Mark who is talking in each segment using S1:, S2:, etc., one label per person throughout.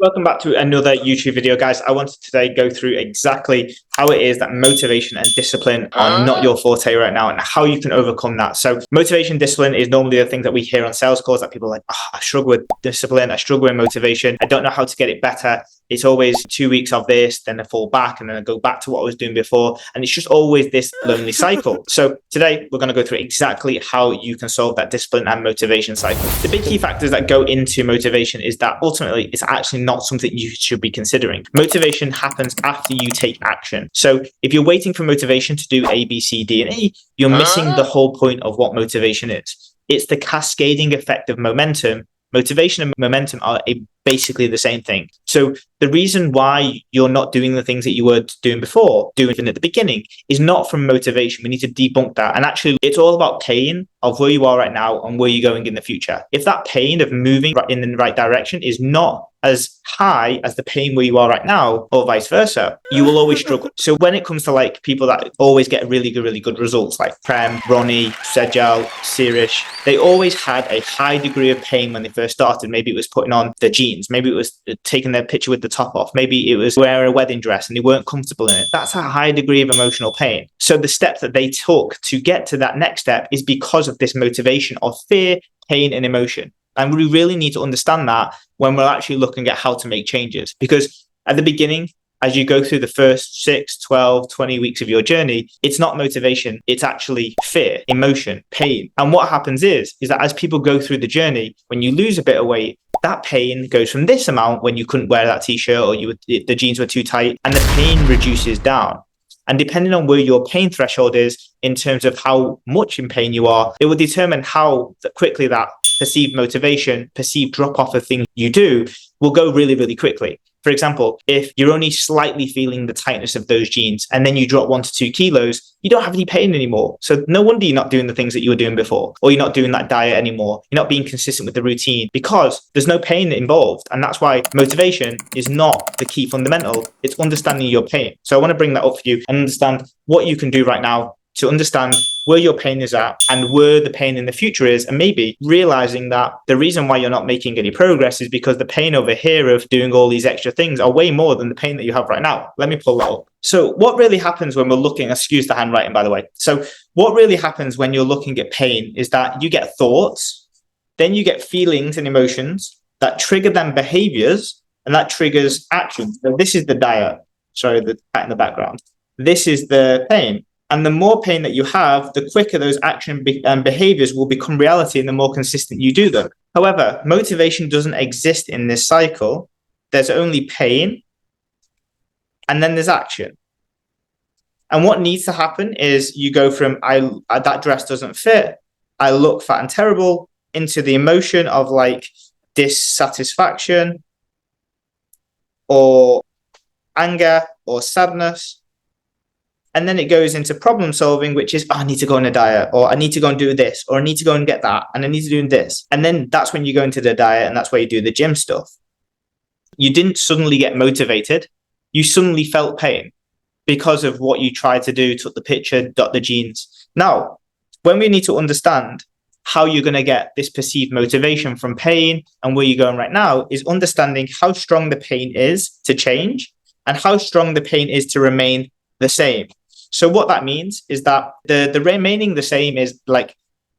S1: Welcome back to another YouTube video, guys. I wanted to today go through exactly how it is that motivation and discipline are not your forte right now and how you can overcome that. So motivation, discipline is normally the thing that we hear on sales calls that people are like, I struggle with discipline, I struggle with motivation, I don't know how to get it better. It's always 2 weeks of this, then I fall back and then I go back to what I was doing before. And it's just always this lonely cycle. So today we're going to go through exactly how you can solve that discipline and motivation cycle. The big key factors that go into motivation is that ultimately it's actually not something you should be considering. Motivation happens after you take action. So if you're waiting for motivation to do A, B, C, D, and E, you're missing the whole point of what motivation is. It's the cascading effect of momentum. Motivation and momentum are basically the same thing. So the reason why you're not doing the things that you were doing before, doing at the beginning, is not from motivation. We need to debunk that. And actually, it's all about pain of where you are right now and where you're going in the future. If that pain of moving in the right direction is not as high as the pain where you are right now, or vice versa, you will always struggle. So when it comes to like people that always get really good results, like Prem, Ronnie, Sejal, Sirish, they always had a high degree of pain when they first started. Maybe it was putting on the jeans, maybe it was taking their picture with the top off, maybe it was wearing a wedding dress and they weren't comfortable in it. That's a high degree of emotional pain. So the steps that they took to get to that next step is because of this motivation of fear, pain, and emotion. And we really need to understand that when we're actually looking at how to make changes. Because at the beginning, as you go through the first 6, 12, 20 weeks of your journey, it's not motivation. It's actually fear, emotion, pain. And what happens is that as people go through the journey, when you lose a bit of weight, that pain goes from this amount when you couldn't wear that t-shirt or the jeans were too tight, and the pain reduces down. And depending on where your pain threshold is in terms of how much in pain you are, it will determine how quickly that perceived motivation, perceived drop off of things you do will go really quickly. For example, if you're only slightly feeling the tightness of those jeans and then you drop 1 to 2 kilos, you don't have any pain anymore. So no wonder you're not doing the things that you were doing before, or you're not doing that diet anymore. You're not being consistent with the routine because there's no pain involved. And that's why motivation is not the key fundamental. It's understanding your pain. So I want to bring that up for you and understand what you can do right now to understand where your pain is at and where the pain in the future is, and maybe realizing that the reason why you're not making any progress is because the pain over here of doing all these extra things are way more than the pain that you have right now. Let me pull that up. So what really happens when we're looking, excuse the handwriting, by the way. So what really happens when you're looking at pain is that you get thoughts, then you get feelings and emotions that trigger them behaviors, and that triggers action. So this is the diet. Sorry, the cat in the background. This is the pain. And the more pain that you have, the quicker those action and behaviors will become reality and the more consistent you do them. However, motivation doesn't exist in this cycle. There's only pain and then there's action. And what needs to happen is you go from that dress doesn't fit, I look fat and terrible, into the emotion of like dissatisfaction or anger or sadness. And then it goes into problem solving, which is, I need to go on a diet, or I need to go and do this, or I need to go and get that, and I need to do this. And then that's when you go into the diet, and that's where you do the gym stuff. You didn't suddenly get motivated. You suddenly felt pain because of what you tried to do, took the picture, got the jeans. Now, when we need to understand how you're going to get this perceived motivation from pain and where you're going right now is understanding how strong the pain is to change and how strong the pain is to remain the same. So what that means is that the remaining the same is like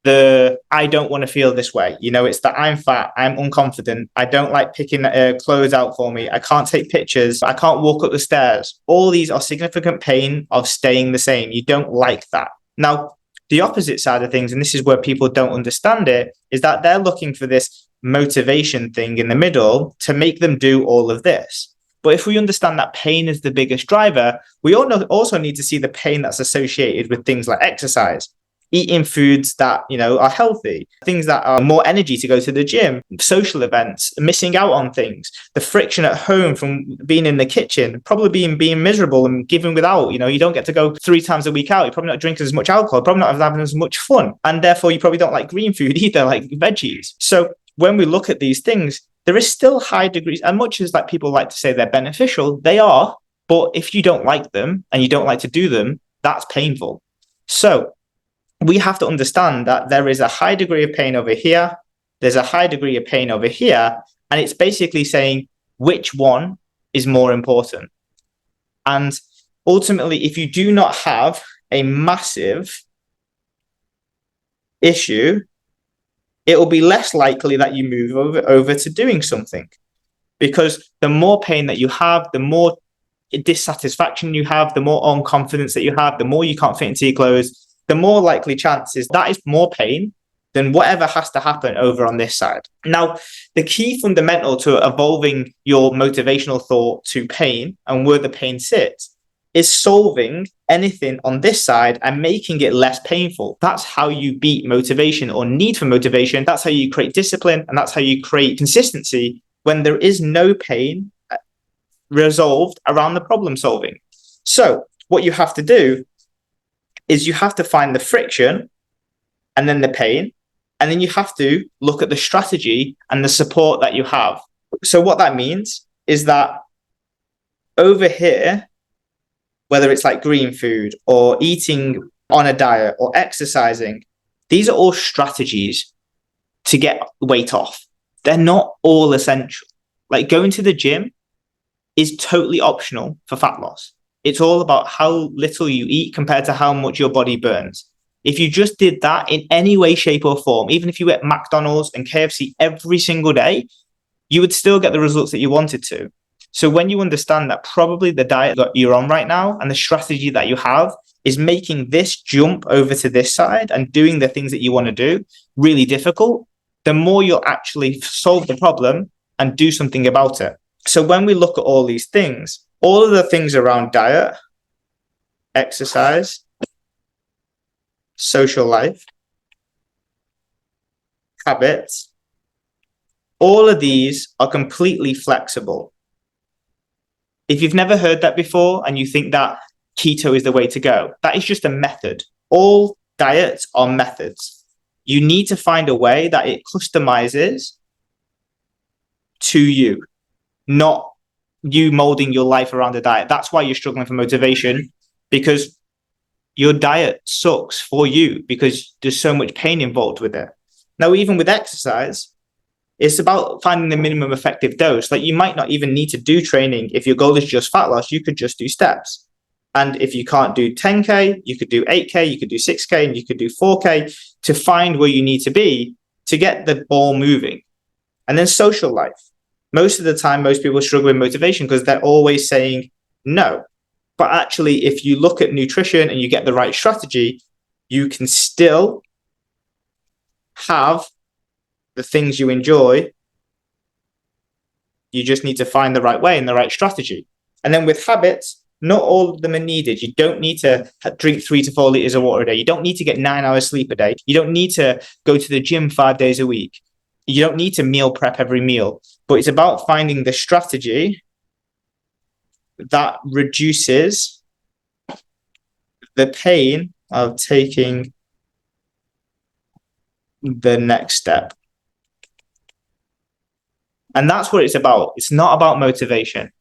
S1: I don't want to feel this way. You know, it's that I'm fat, I'm unconfident, I don't like picking clothes out for me, I can't take pictures, I can't walk up the stairs. All these are significant pain of staying the same. You don't like that. Now, the opposite side of things, and this is where people don't understand it, is that they're looking for this motivation thing in the middle to make them do all of this. But if we understand that pain is the biggest driver, we also need to see the pain that's associated with things like exercise, eating foods that, are healthy, things that are more energy to go to the gym, social events, missing out on things, the friction at home from being in the kitchen, probably being miserable and giving without, you don't get to go 3 times a week out. You're probably not drinking as much alcohol, probably not having as much fun. And therefore you probably don't like green food either, like veggies. So when we look at these things, there is still high degrees, and much as like people like to say they're beneficial, they are. But if you don't like them and you don't like to do them, that's painful. So we have to understand that there is a high degree of pain over here. There's a high degree of pain over here. And it's basically saying, which one is more important. And ultimately, if you do not have a massive issue, it will be less likely that you move over to doing something, because the more pain that you have, the more dissatisfaction you have, the more unconfidence that you have, the more you can't fit into your clothes, the more likely chances that is more pain than whatever has to happen over on this side. Now, the key fundamental to evolving your motivational thought to pain and where the pain sits is solving anything on this side and making it less painful. That's how you beat motivation or need for motivation. That's how you create discipline, and that's how you create consistency when there is no pain resolved around the problem solving. So what you have to do is you have to find the friction and then the pain, and then you have to look at the strategy and the support that you have. So what that means is that over here, whether it's like green food or eating on a diet or exercising, these are all strategies to get weight off. They're not all essential. Like going to the gym is totally optional for fat loss. It's all about how little you eat compared to how much your body burns. If you just did that in any way, shape, or form, even if you ate McDonald's and KFC every single day, you would still get the results that you wanted to. So when you understand that probably the diet that you're on right now and the strategy that you have is making this jump over to this side and doing the things that you want to do really difficult, the more you'll actually solve the problem and do something about it. So when we look at all these things, all of the things around diet, exercise, social life, habits, all of these are completely flexible. If you've never heard that before and you think that keto is the way to go, that is just a method. All diets are methods. You need to find a way that it customizes to you, not you molding your life around a diet. That's why you're struggling for motivation, because your diet sucks for you because there's so much pain involved with it. Now, even with exercise, it's about finding the minimum effective dose. Like you might not even need to do training. If your goal is just fat loss, you could just do steps. And if you can't do 10K, you could do 8K, you could do 6K, and you could do 4K to find where you need to be to get the ball moving. And then social life. Most of the time, most people struggle with motivation because they're always saying no. But actually, if you look at nutrition and you get the right strategy, you can still have the things you enjoy. You just need to find the right way and the right strategy. And then with habits, not all of them are needed. You don't need to drink 3 to 4 liters of water a day. You don't need to get 9 hours sleep a day. You don't need to go to the gym 5 days a week. You don't need to meal prep every meal. But it's about finding the strategy that reduces the pain of taking the next step. And that's what it's about. It's not about motivation.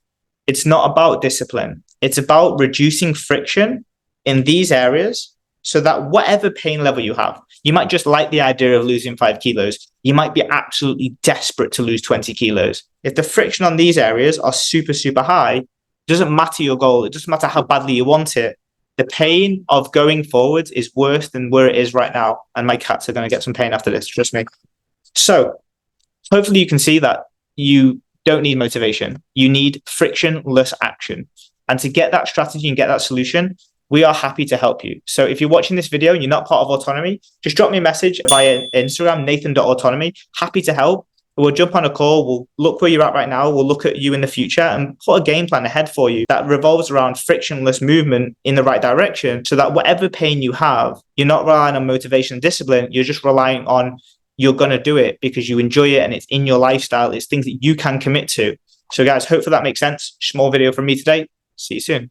S1: It's not about discipline. It's about reducing friction in these areas so that whatever pain level you have, you might just like the idea of losing 5 kilos. You might be absolutely desperate to lose 20 kilos. If the friction on these areas are super, super high, it doesn't matter your goal. It doesn't matter how badly you want it. The pain of going forwards is worse than where it is right now. And my cats are going to get some pain after this, trust me. So hopefully you can see that you don't need motivation. You need frictionless action. And to get that strategy and get that solution, we are happy to help you. So if you're watching this video and you're not part of Autonomy, just drop me a message via Instagram, nathan.autonomy. Happy to help. We'll jump on a call. We'll look where you're at right now. We'll look at you in the future and put a game plan ahead for you that revolves around frictionless movement in the right direction so that whatever pain you have, you're not relying on motivation and discipline. You're just relying on you're going to do it because you enjoy it and it's in your lifestyle. It's things that you can commit to. So guys, hopefully that makes sense. Small video from me today. See you soon.